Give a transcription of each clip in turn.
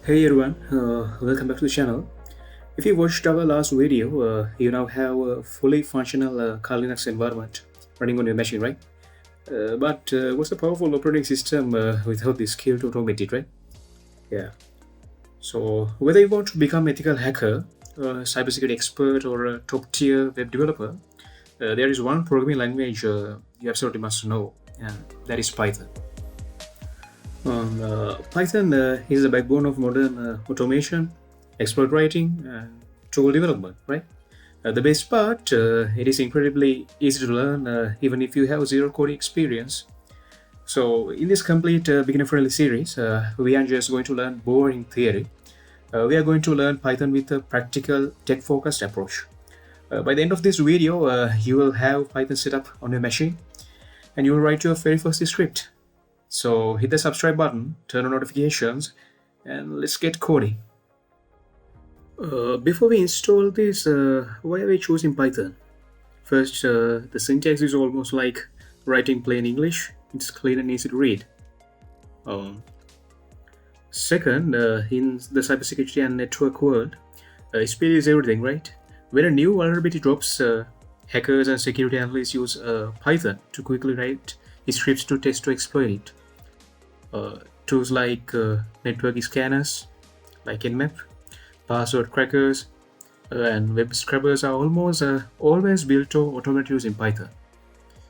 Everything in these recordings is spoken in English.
Hey everyone, welcome back to the channel. If you watched our last video, you now have a fully functional Kali Linux environment running on your machine, right? But what's a powerful operating system without the skill to automate it, right? Yeah. So whether you want to become ethical hacker, a cybersecurity expert, or a top-tier web developer, there is one programming language you absolutely must know, and that is Python. Python is the backbone of modern automation, exploit writing, and tool development, right? The best part, it is incredibly easy to learn even if you have zero coding experience. So, in this complete beginner-friendly series, we are just going to learn boring theory. We are going to learn Python with a practical, tech-focused approach. By the end of this video, you will have Python set up on your machine, and you will write your very first script. So hit the subscribe button, turn on notifications, and let's get coding. Before we install this, why are we choosing Python? First, the syntax is almost like writing plain English. It's clean and easy to read. Um, Second, in the cybersecurity and network world, speed is everything, right? When a new vulnerability drops, hackers and security analysts use Python to quickly write scripts to test to exploit it. Tools like network scanners, like Nmap, password crackers, and web scrubbers are almost always built or automated using Python.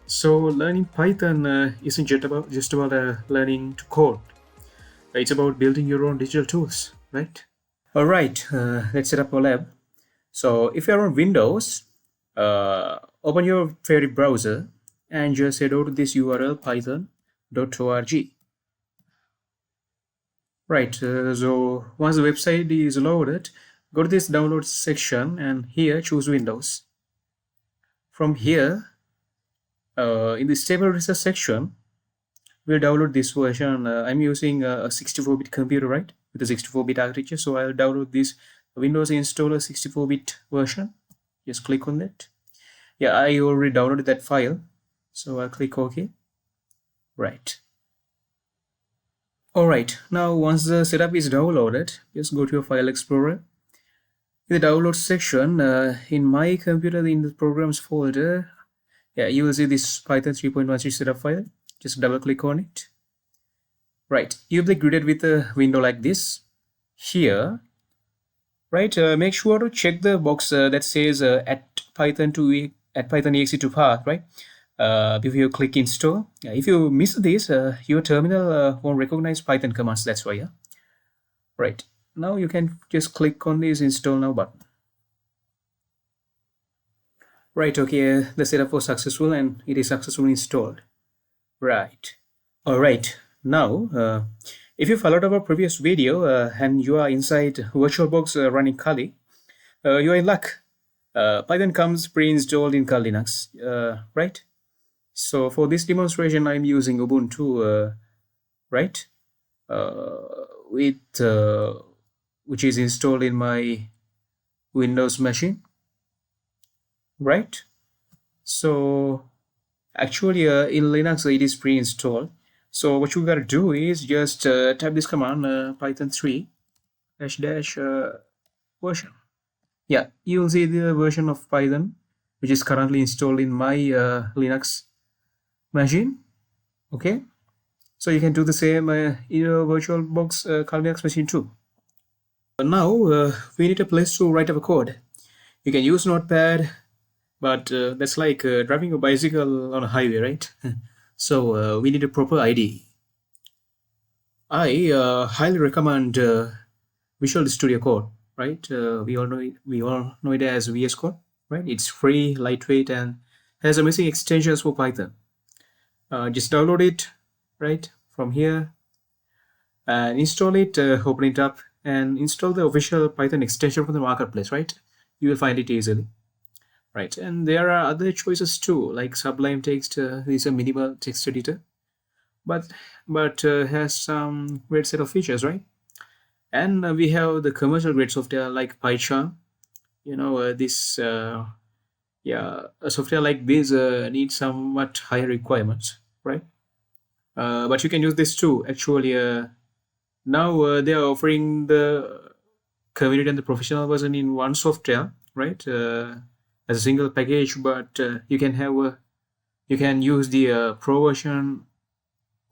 So learning Python isn't just about learning to code. It's about building your own digital tools, right? All right, let's set up our lab. So if you're on Windows, open your favorite browser and just head over to this URL python.org. Right, so once the website is loaded, go to this download section and here choose Windows. From here, in the stable resource section, we'll download this version. I'm using a 64-bit computer, right, with a 64-bit architecture, so I'll download this Windows installer 64-bit version. Just click on that. Yeah, I already downloaded that file, so I'll click OK. Right. Alright, now once the setup is downloaded, just go to your file explorer. In the download section, in my computer, in the programs folder, yeah, you will see this Python 3.13 setup file. Just double click on it. Right, you'll be greeted with a window like this. Here, right, make sure to check the box that says at Python exe to path, right? Before you click install. Yeah, if you miss this, your terminal won't recognize Python commands. That's why. Yeah. Right. Now you can just click on this install now button. Right. Okay. The setup was successful and it is successfully installed. Right. All right. Now, if you followed our previous video and you are inside VirtualBox running Kali, you are in luck. Python comes pre-installed in Kali Linux, right? So for this demonstration, I'm using Ubuntu, right, which is installed in my Windows machine, right? So actually, in Linux, it is pre-installed. So what you gotta do is just type this command python 3 dash version. Yeah, you'll see the version of Python which is currently installed in my Linux machine. Okay, so you can do the same in your VirtualBox Kali Linux machine too. Now we need a place to write our code. You can use Notepad, but that's like driving a bicycle on a highway, right? So we need a proper IDE. I highly recommend Visual Studio Code, right? We all know it as VS Code, right? It's free, lightweight, and has amazing extensions for Python. Just download it, right, from here, and install it. Open it up, and install the official Python extension from the marketplace, right? You will find it easily. Right, and there are other choices too, like Sublime Text is a minimal text editor, but has some great set of features, right? And we have the commercial grade software like PyCharm. This a software like this needs somewhat higher requirements, right? But you can use this too. Actually, Now they are offering the community and the professional version in one software, right? As a single package, but you can use the pro version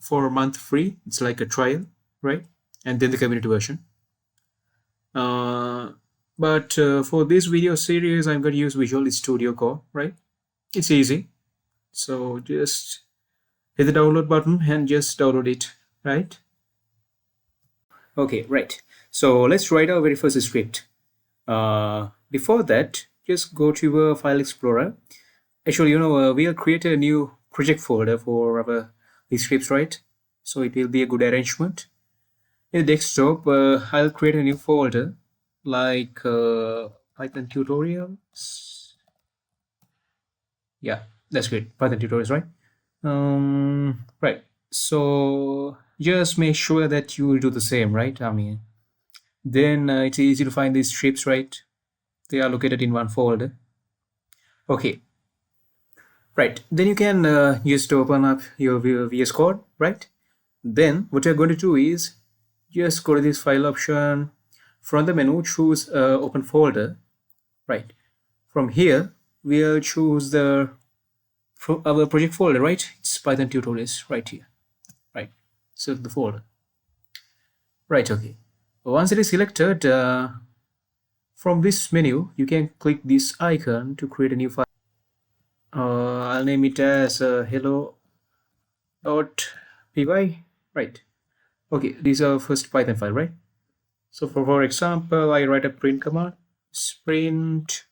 for a month free. It's like a trial, right? And then the community version. Uh, but for this video series, I'm going to use Visual Studio Code, right? It's easy. So just hit the download button and just download it, right? Okay, right. So let's write our very first script. Before that, just go to your file explorer. Actually, we'll create a new project folder for our these scripts, right? So it will be a good arrangement. In the desktop, I'll create a new folder like Python tutorials. Yeah, that's great. Python tutorials, right? Right. So just make sure that you do the same, right? I mean, then it's easy to find these scripts, right? They are located in one folder. Okay, right. Then you can just open up your VS Code, right? Then what you're going to do is just go to this file option. From the menu, choose open folder, right? From here, we'll choose our project folder, right? It's Python tutorials right here, right? Select the folder, right? Okay. Once it is selected, from this menu, you can click this icon to create a new file. I'll name it as hello.py, right? Okay, these are first Python file, right? So for example, I write a print command, print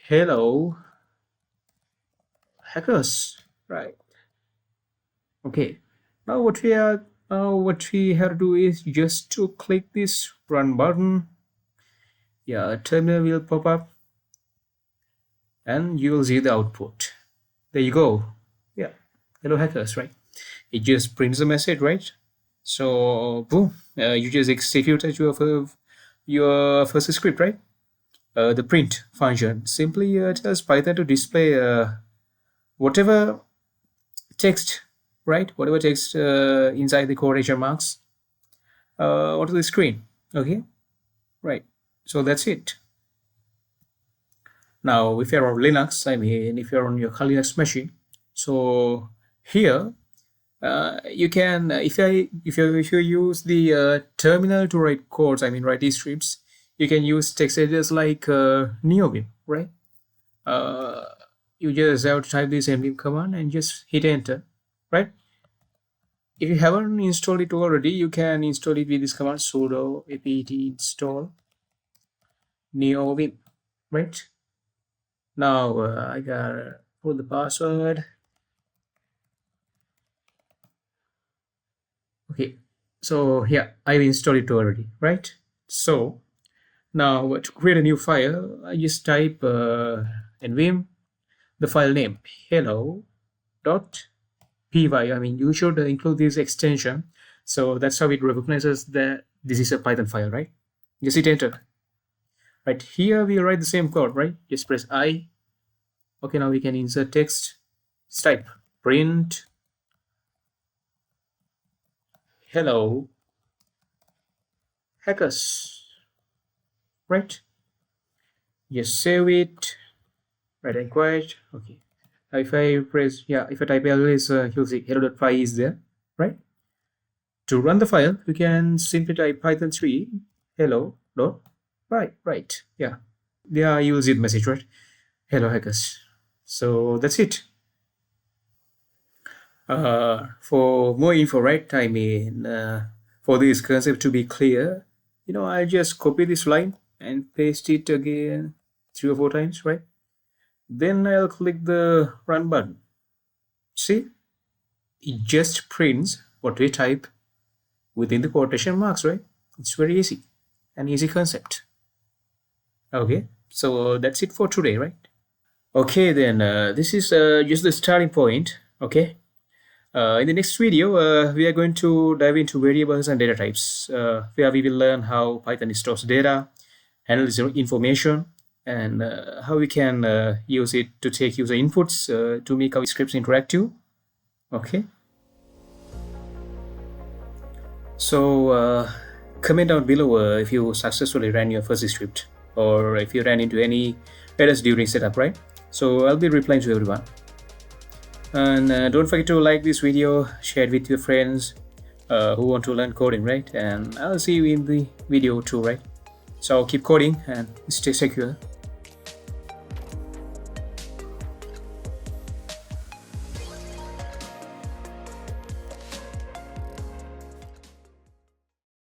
hello hackers, right? Okay, now what we have to do is just to click this run button. Yeah, a terminal will pop up and you will see the output. There you go. Yeah, hello hackers, right? It just prints a message, right? So boom, you just executed your first script, right? The print function simply tells Python to display whatever text, right? Whatever text inside the quotation marks onto the screen. Okay, right. So that's it. Now, if you're on Linux, I mean, if you're on your Linux machine, so here you can if you use the terminal to write codes, I mean write these scripts, you can use text editors like NeoVim, right? Uh, you just have to type this nvim command and just hit enter, right? If you haven't installed it already, you can install it with this command sudo apt install NeoVim, right? Now I gotta put the password. Okay, so yeah, I've installed it already, right? So now to create a new file, I just type nvim, the file name hello.py. I mean, you should include this extension, so that's how it recognizes that this is a Python file, right? Just hit enter. Right here, we write the same code, right? Just press I. Okay, now we can insert text. Just type print hello hackers, right? Just save it, right and quiet. Okay, now if I press, yeah, if I type ls, you'll see hello.py is there, right? To run the file, you can simply type python 3 hello.py, right? Yeah, there you will see the message, right? Hello hackers. So that's it. For more info, right? I mean, for this concept to be clear, I'll just copy this line and paste it again 3 or 4 times, right? Then I'll click the run button. See, it just prints what we type within the quotation marks, right? It's very easy, an easy concept. Okay, so that's it for today, right? Okay, then this is just the starting point. Okay. In the next video, we are going to dive into variables and data types, where we will learn how Python stores data, handles information, and how we can use it to take user inputs to make our scripts interactive. Okay. So comment down below if you successfully ran your fuzzy script or if you ran into any errors during setup, right? So I'll be replying to everyone. And don't forget to like this video, share it with your friends who want to learn coding, right? And I'll see you in the video too, right? So keep coding and stay secure.